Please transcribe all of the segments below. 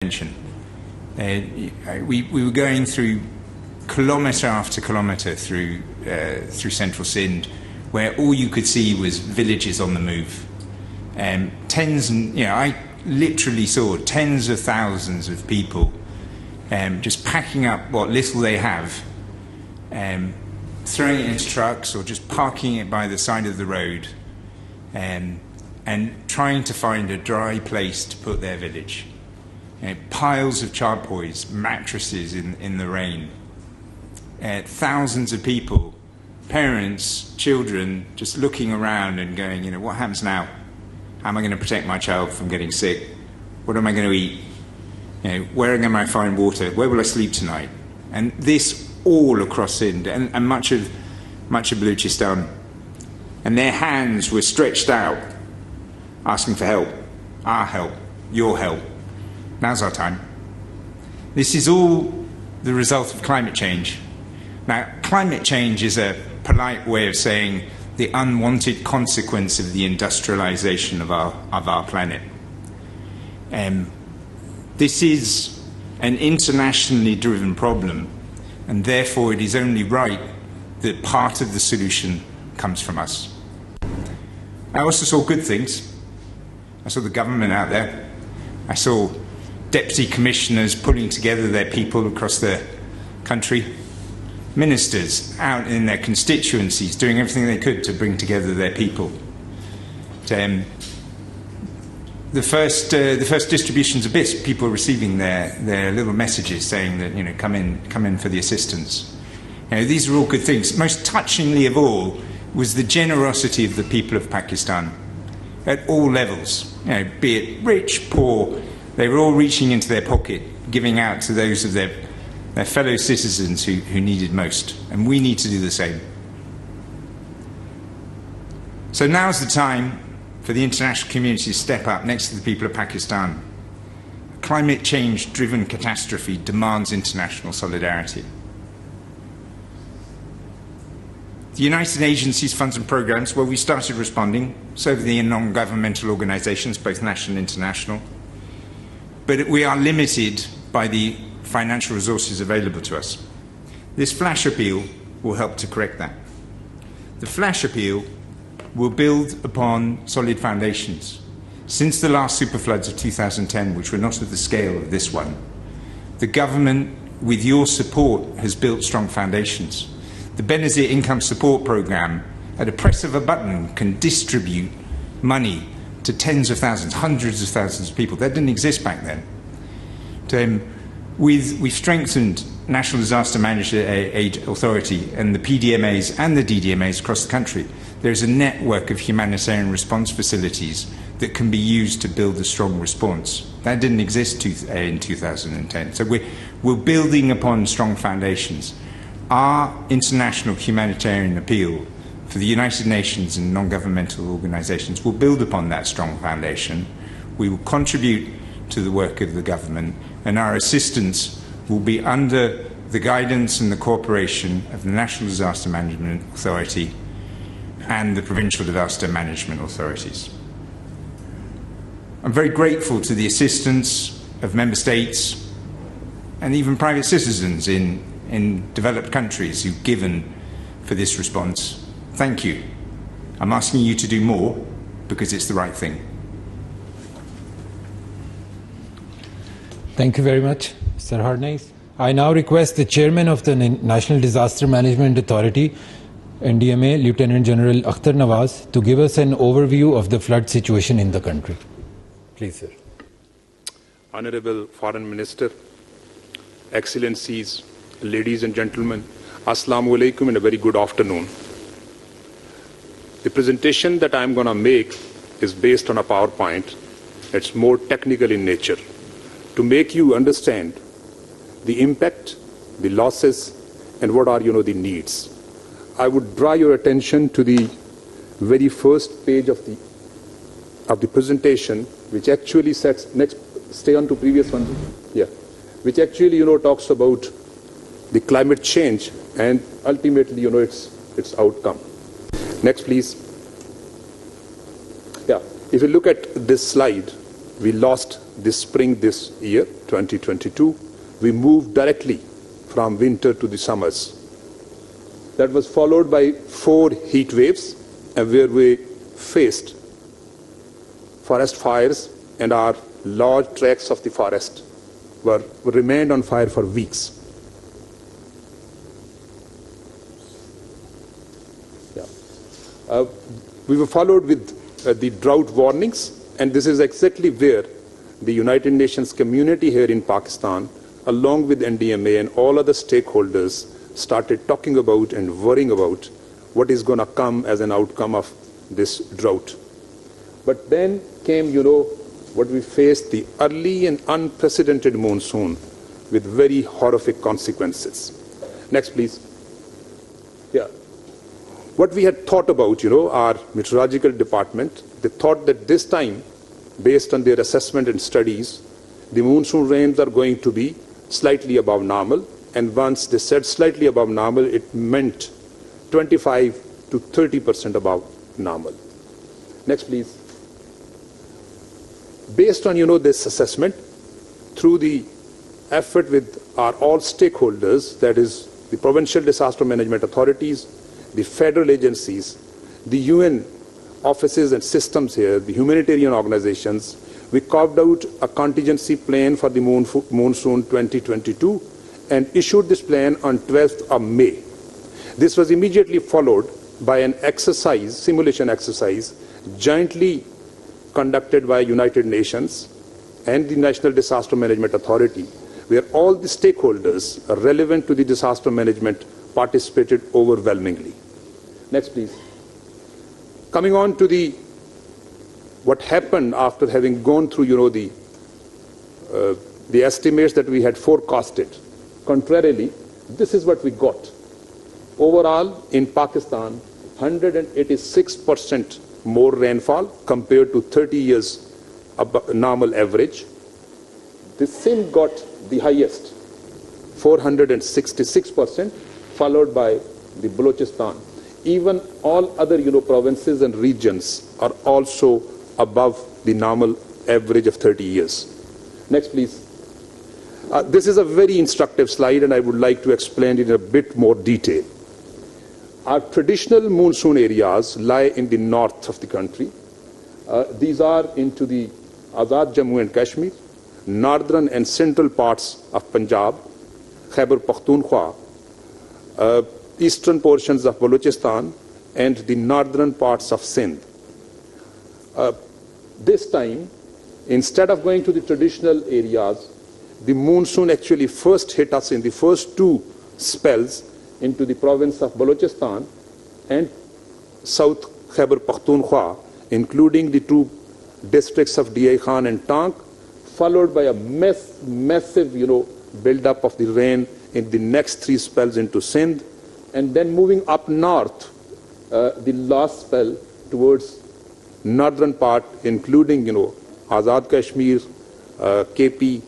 We were going through kilometre after kilometre through central Sindh, where all you could see was villages on the move. I literally saw tens of thousands of people just packing up what little they have, throwing it into trucks or just parking it by the side of the road, and trying to find a dry place to put their village. Piles of charpoys, mattresses in the rain. Thousands of people, parents, children, just looking around and going, what happens now? How am I going to protect my child from getting sick? What am I going to eat? Where am I find water? Where will I sleep tonight? And this all across Sindh and much of Baluchistan. And their hands were stretched out, asking for help. Our help, your help. Now's our time. This is all the result of climate change. Now, climate change is a polite way of saying the unwanted consequence of the industrialization of our planet. This is an internationally driven problem, and therefore it is only right that part of the solution comes from us. I also saw good things. I saw the government out there. I saw deputy commissioners pulling together their people across the country, ministers out in their constituencies doing everything they could to bring together their people. The first distributions of bits, people receiving their little messages saying that come in for the assistance. These are all good things. Most touchingly of all was the generosity of the people of Pakistan at all levels. Be it rich, poor, they were all reaching into their pocket, giving out to those of their fellow citizens who needed most. And we need to do the same. So now's the time for the international community to step up next to the people of Pakistan. Climate change-driven catastrophe demands international solidarity. The United Agencies, funds and programs, well, we started responding. So have the non-governmental organizations, both national and international. But we are limited by the financial resources available to us. This flash appeal will help to correct that. The flash appeal will build upon solid foundations. Since the last superfloods of 2010, which were not of the scale of this one, the government, with your support, has built strong foundations. The Benazir Income Support Programme, at a press of a button, can distribute money to tens of thousands, hundreds of thousands of people. That didn't exist back then. We've strengthened National Disaster Management Aid Authority and the PDMAs and the DDMAs across the country. There's a network of humanitarian response facilities that can be used to build a strong response. That didn't exist in 2010. So we're building upon strong foundations. Our international humanitarian appeal for the United Nations and non-governmental organizations will build upon that strong foundation. We will contribute to the work of the government, and our assistance will be under the guidance and the cooperation of the National Disaster Management Authority and the Provincial Disaster Management Authorities. I'm very grateful to the assistance of member states and even private citizens in developed countries who've given for this response. Thank you. I'm asking you to do more because it's the right thing. Thank you very much, Mr. Harnais. I now request the Chairman of the National Disaster Management Authority, NDMA, Lieutenant General Akhtar Nawaz, to give us an overview of the flood situation in the country. Please, sir. Honorable Foreign Minister, Excellencies, ladies and gentlemen, Assalamu alaikum and a very good afternoon. The presentation that I'm going to make is based on a PowerPoint. It's more technical in nature to make you understand the impact, the losses, and what are, the needs. I would draw your attention to the very first page of the presentation, which actually sets stay on to previous one. Yeah, which actually, talks about the climate change and ultimately, its outcome. Next, please. Yeah, if you look at this slide, we lost this spring this year, 2022, we moved directly from winter to the summers. That was followed by 4 heat waves, where we faced forest fires, and our large tracts of the forest remained on fire for weeks. We were followed with the drought warnings, and this is exactly where the United Nations community here in Pakistan, along with NDMA and all other stakeholders, started talking about and worrying about what is going to come as an outcome of this drought. But then came, what we faced, the early and unprecedented monsoon with very horrific consequences. Next, please. Yeah. What we had thought about, our meteorological department, they thought that this time, based on their assessment and studies, the monsoon rains are going to be slightly above normal. And once they said slightly above normal, it meant 25 to 30% above normal. Next, please. Based on, this assessment, through the effort with our all stakeholders, that is the provincial disaster management authorities, the federal agencies, the UN offices and systems here, the humanitarian organizations, we carved out a contingency plan for the monsoon 2022 and issued this plan on 12th of May. This was immediately followed by an exercise, simulation exercise, jointly conducted by United Nations and the National Disaster Management Authority, where all the stakeholders relevant to the disaster management participated overwhelmingly. Next, please. Coming on to what happened after having gone through, the estimates that we had forecasted. Contrarily, this is what we got. Overall, in Pakistan, 186% more rainfall compared to 30 years normal average. The Sindh got the highest, 466%, followed by the Balochistan. Even all other provinces and regions are also above the normal average of 30 years. Next, please. This is a very instructive slide, and I would like to explain it in a bit more detail. Our traditional monsoon areas lie in the north of the country. These are into the Azad Jammu and Kashmir, northern and central parts of Punjab, Khyber Pakhtunkhwa, eastern portions of Balochistan, and the northern parts of Sindh. This time, instead of going to the traditional areas, the monsoon actually first hit us in the first 2 spells into the province of Balochistan and South Khyber Pakhtunkhwa, including the 2 districts of Di Khan and Tank, followed by a massive, build-up of the rain in the next 3 spells into Sindh, and then moving up north, the last spell towards northern part, including, Azad Kashmir, KP,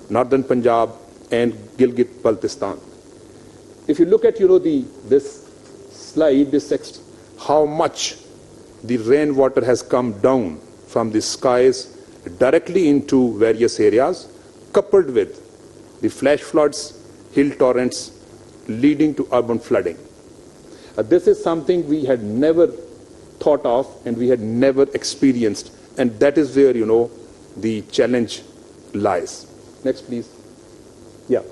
northern Punjab, and Gilgit-Baltistan. If you look at, this slide, how much the rainwater has come down from the skies directly into various areas, coupled with the flash floods, hill torrents, leading to urban flooding. This is something we had never thought of and we had never experienced, and that is where, the challenge lies. Next, please. Yeah.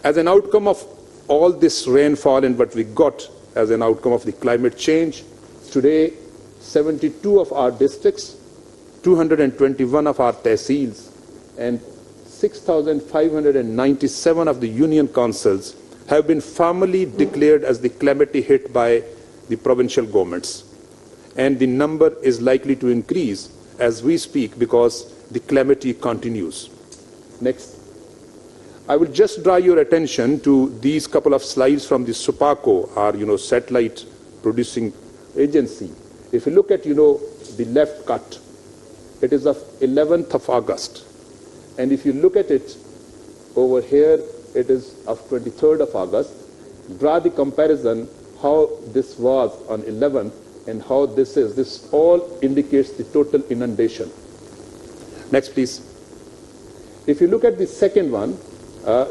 As an outcome of all this rainfall and what we got as an outcome of the climate change, today 72 of our districts, 221 of our tehsils, and 6,597 of the union councils have been formally declared as the calamity hit by the provincial governments. And the number is likely to increase as we speak because the calamity continues. Next. I will just draw your attention to these couple of slides from the SUPACO, our satellite producing agency. If you look at the left cut, it is of 11th of August. And if you look at it over here, it is of 23rd of August. Draw the comparison how this was on 11th and how this is. This all indicates the total inundation. Next, please. If you look at the second one,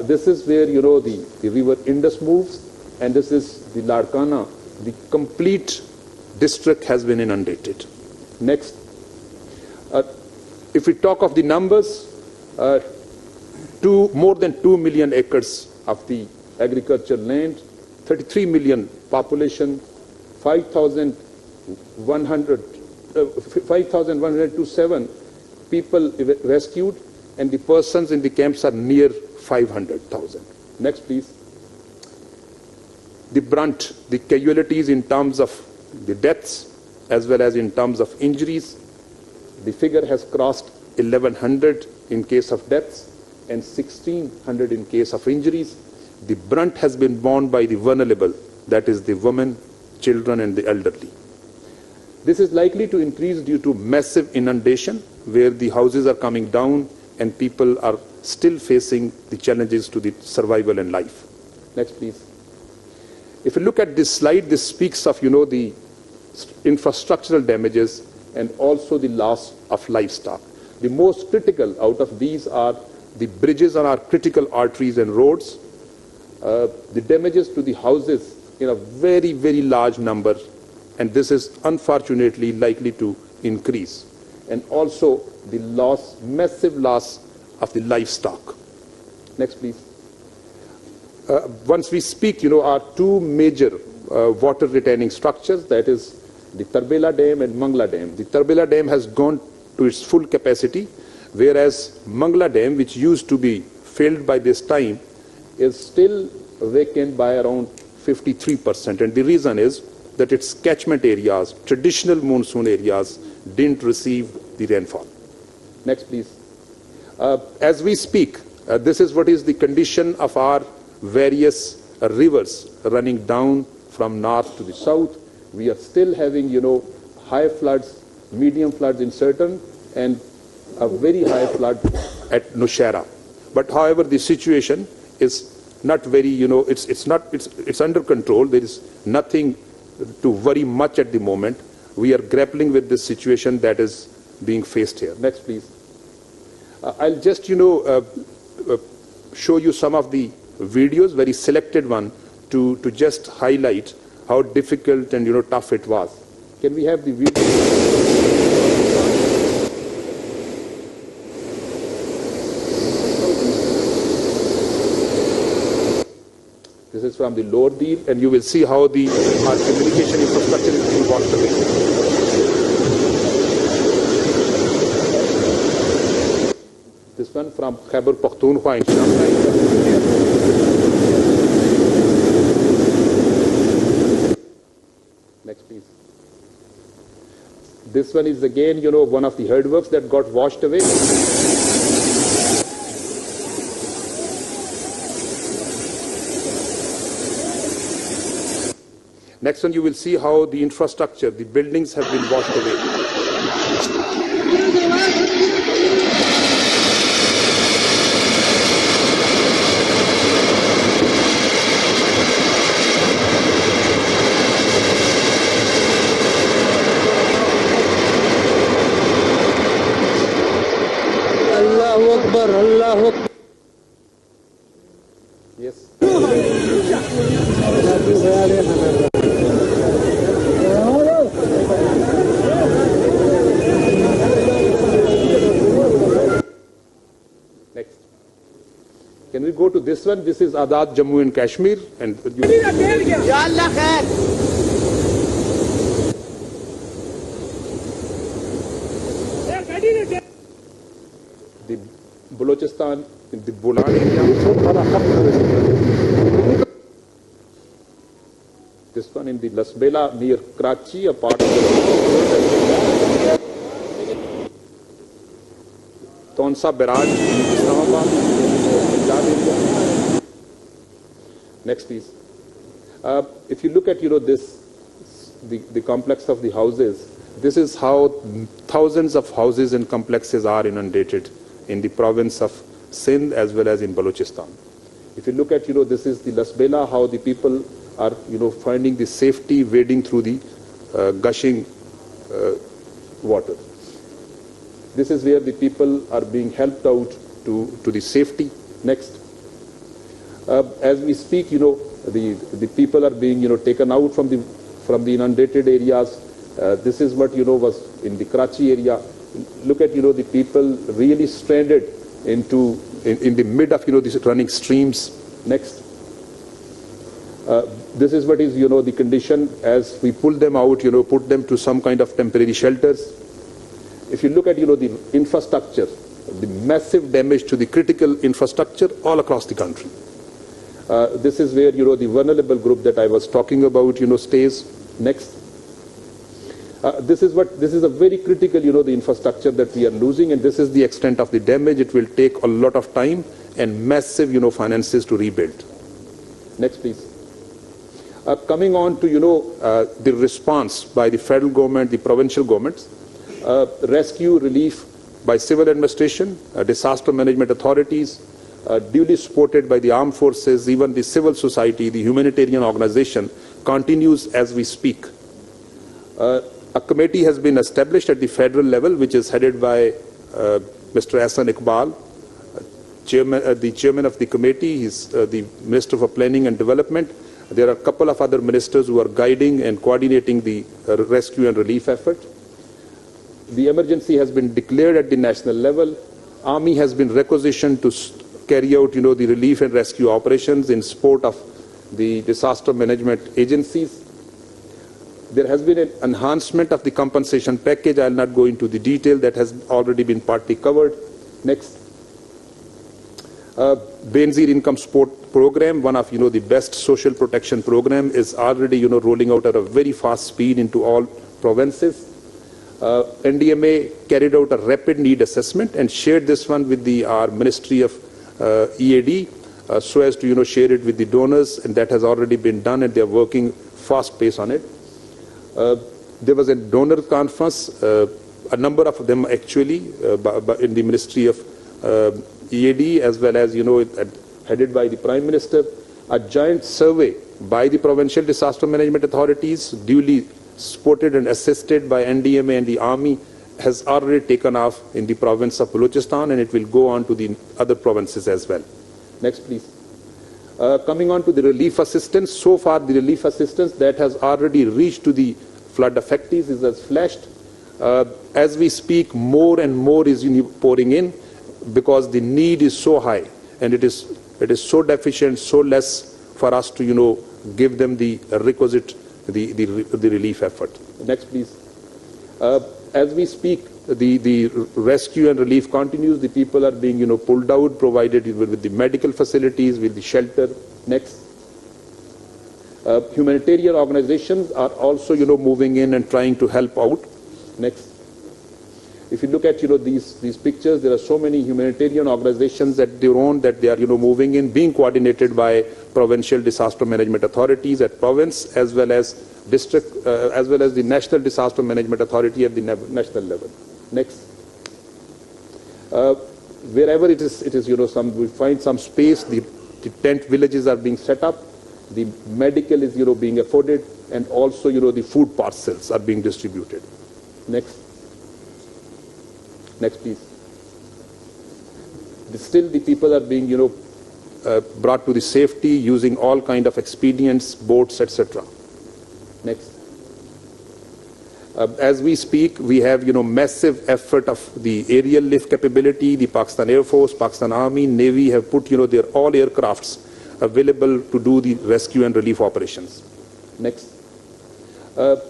this is where, you know, the river Indus moves, and this is the Larkana. The complete district has been inundated. Next. If we talk of the numbers, more than 2 million acres of the agricultural land, 33 million population, 5,127 people rescued, and the persons in the camps are near 500,000. Next, please. The brunt, the casualties in terms of the deaths as well as in terms of injuries, the figure has crossed 1,100 in case of deaths and 1,600 in case of injuries. The brunt has been borne by the vulnerable, that is the women, children and the elderly. This is likely to increase due to massive inundation, where the houses are coming down and people are still facing the challenges to the survival and life. Next, please. If you look at this slide, this speaks of, you know, the infrastructural damages and also the loss of livestock. The most critical out of these are the bridges on our critical arteries and roads, the damages to the houses in a very, very large number, and this is unfortunately likely to increase. And also the loss, massive loss of the livestock. Next, please. Once we speak, you know, our two major water retaining structures, that is the Tarbela Dam and Mangla Dam. The Tarbela Dam has gone to its full capacity, whereas Mangla Dam, which used to be filled by this time, is still vacant by around 53%. And the reason is that its catchment areas, traditional monsoon areas, didn't receive the rainfall. Next, please. As we speak, this is what is the condition of our various rivers running down from north to the south. We are still having, you know, high floods, medium floods in certain, and a very high flood at Nowshera. But however, the situation is not very, you know, it's under control. There is nothing to worry much at the moment. We are grappling with this situation that is being faced here. Next, please. I'll just, you know, show you some of the videos, very selected one, to just highlight how difficult and, you know, tough it was. Can we have the video? This is from the lower Deel, and you will see how our communication infrastructure is being washed away. This one from Khyber Pakhtunkhwa in Shamla. Next, please. This one is again, you know, one of the earthworks that got washed away. Next one, you will see how the infrastructure, the buildings have been washed away. Allahu Akbar, Allahu Akbar. Yes. Next. Can we go to this one? This is Azad Jammu and Kashmir. And the Balochistan, in the Bolan area. This one in the Lasbela near Karachi, a part of the Tonsa Barrage, Islamabad, Punjab area. Next, please. If you look at, you know, this, the complex of the houses, this is how thousands of houses and complexes are inundated in the province of Sindh as well as in Balochistan. If you look at, you know, this is the Lasbela, how the people are, you know, finding the safety wading through the gushing water. This is where the people are being helped out to the safety. Next. As we speak, the people are being, taken out from the inundated areas. This is what, was in the Karachi area. Look at, the people really stranded in the mid of, these running streams. Next. This is what is, the condition as we pull them out, put them to some kind of temporary shelters. If you look at, the infrastructure, the massive damage to the critical infrastructure all across the country. This is where, the vulnerable group that I was talking about, stays. Next. This is a very critical, the infrastructure that we are losing, and this is the extent of the damage. It will take a lot of time and massive, finances to rebuild. Next, please. Coming on to, the response by the federal government, the provincial governments, rescue relief by civil administration, disaster management authorities, duly supported by the armed forces, even the civil society, the humanitarian organization, continues as we speak. A committee has been established at the federal level, which is headed by Mr. Hassan Iqbal, the chairman of the committee. He's the Minister for Planning and Development. There are a couple of other ministers who are guiding and coordinating the rescue and relief effort. The emergency has been declared at the national level. Army has been requisitioned to carry out, the relief and rescue operations in support of the disaster management agencies. There has been an enhancement of the compensation package. I'll not go into the detail. That has already been partly covered. Next. Benazir Income Support Program, one of, the best social protection program, is already, rolling out at a very fast speed into all provinces. NDMA carried out a rapid need assessment and shared this one with our Ministry of EAD so as to, share it with the donors, and that has already been done, and they are working fast pace on it. There was a donor conference, a number of them actually, in the Ministry of EAD, as well as, headed by the Prime Minister. A joint survey by the provincial disaster management authorities, duly supported and assisted by NDMA and the Army, has already taken off in the province of Balochistan, and it will go on to the other provinces as well. Next, please. Coming on to the relief assistance, so far the relief assistance that has already reached to the flood affectees is as flashed. As we speak, more and more is pouring in because the need is so high, and it is so deficient, so less for us to give them the requisite the relief effort. Next, please. As we speak, the rescue and relief continues. The people are being pulled out, provided with the medical facilities, with the shelter. Next. Humanitarian organizations are also moving in and trying to help out. Next. If you look at these pictures, there are so many humanitarian organizations at their own that they are moving in, being coordinated by provincial disaster management authorities at province, as well as district, as well as the National Disaster Management Authority at the national level. Next. Wherever it is we find some space, the tent villages are being set up, the medical is being afforded, and also the food parcels are being distributed. Next. Next, please. Still, the people are being, brought to the safety using all kind of expedients, boats, etc. Next. As we speak, we have, massive effort of the aerial lift capability. The Pakistan Air Force, Pakistan Army, Navy have put, their all aircrafts available to do the rescue and relief operations. Next.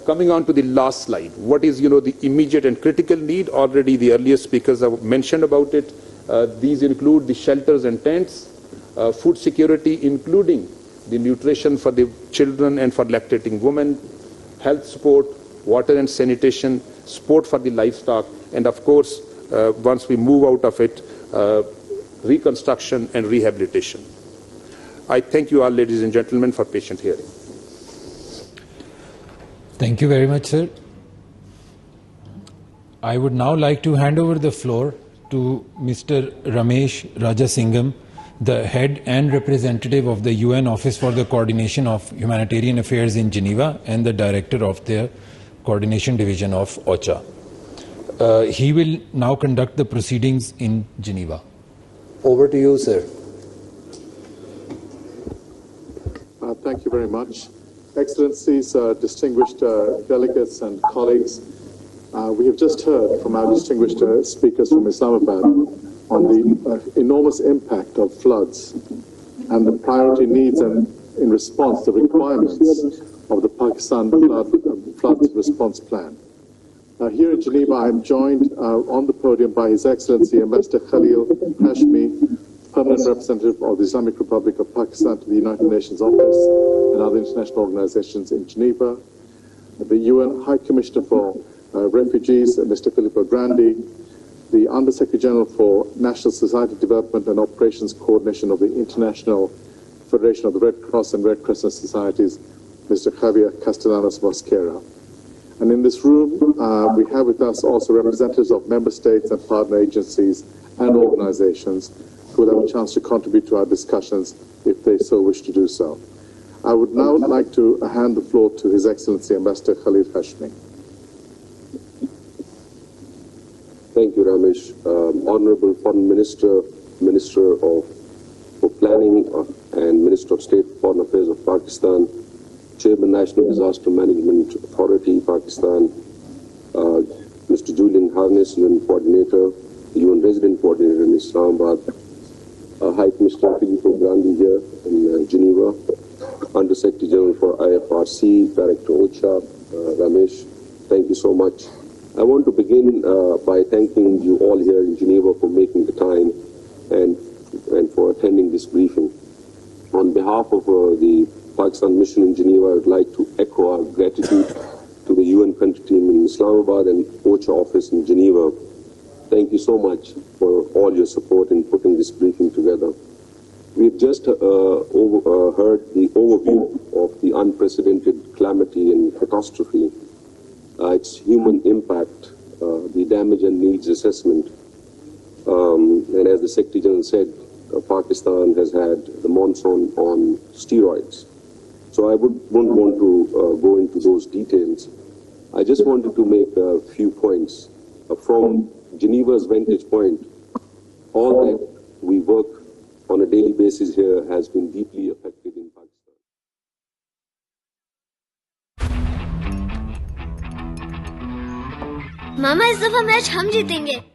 Coming on to the last slide, what is the immediate and critical need? Already the earlier speakers have mentioned about it. These include the shelters and tents, food security, including the nutrition for the children and for lactating women, health support, water and sanitation, support for the livestock, and of course, once we move out of it, reconstruction and rehabilitation. I thank you all, ladies and gentlemen, for patient hearing. Thank you very much, sir. I would now like to hand over the floor to Mr. Ramesh Rajasingham, the head and representative of the UN Office for the Coordination of Humanitarian Affairs in Geneva and the director of the Coordination Division of OCHA. He will now conduct the proceedings in Geneva. Over to you, sir. Thank you very much. Excellencies, distinguished delegates and colleagues, we have just heard from our distinguished speakers from Islamabad on the enormous impact of floods and the priority needs and in response the requirements of the Pakistan flood response plan. Here in Geneva, I am joined on the podium by His Excellency Ambassador Khalil Hashmi, Permanent Representative of the Islamic Republic of Pakistan to the United Nations Office and other international organizations in Geneva, the UN High Commissioner for Refugees, Mr. Filippo Grandi, the Under-Secretary General for National Society Development and Operations Coordination of the International Federation of the Red Cross and Red Crescent Societies, Mr. Javier Castellanos Mosquera. And in this room, we have with us also representatives of member states and partner agencies and organizations who will have a chance to contribute to our discussions if they so wish to do so. I would now like to hand the floor to His Excellency Ambassador Khalil Hashmi. Thank you, Ramesh. Honorable Foreign Minister, Minister for Planning and Minister of State Foreign Affairs of Pakistan, Chairman National Disaster Management Authority, Pakistan, Mr. Julian Harness, UN Coordinator, UN Resident Coordinator in Islamabad, High Commissioner Filippo Grandi here in Geneva, Under Secretary General for IFRC, Director OCHA, Ramesh, thank you so much. I want to begin by thanking you all here in Geneva for making the time and for attending this briefing. On behalf of the Pakistan mission in Geneva, I would like to echo our gratitude to the UN country team in Islamabad and OCHA office in Geneva. Thank you so much for all your support in putting this briefing together. We've just heard the overview of the unprecedented calamity and catastrophe, its human impact, the damage and needs assessment. And as the Secretary General said, Pakistan has had the monsoon on steroids. So I wouldn't want to go into those details. I just wanted to make a few points. From Geneva's vantage point, all that we work on a daily basis here has been deeply affected in Pakistan. मामा इस दफा match हम जीतेंगे।